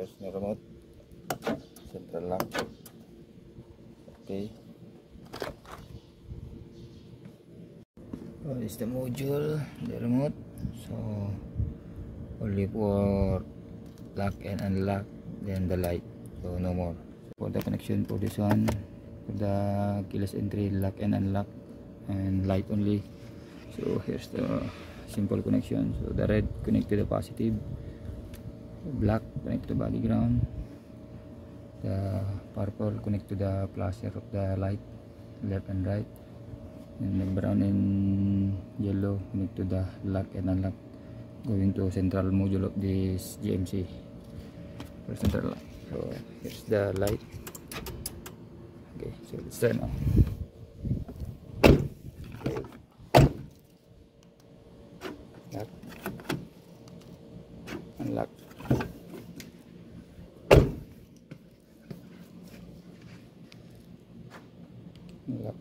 here's the remote, central lock. Okay, oh, is the module, the remote. So only for lock and unlock, then the light, so no more. For the connection for this one, for the keyless entry, lock and unlock, and light only. So here's the simple connection. So the red connect to the positive, black connect to body ground, the purple connect to the cluster of the light, left and right, and the brown and yellow connect to the lock and unlock, going to central module of this GMC for central lock. So here's the light. Okay, so let's turn on. Lock, unlock. Unlock.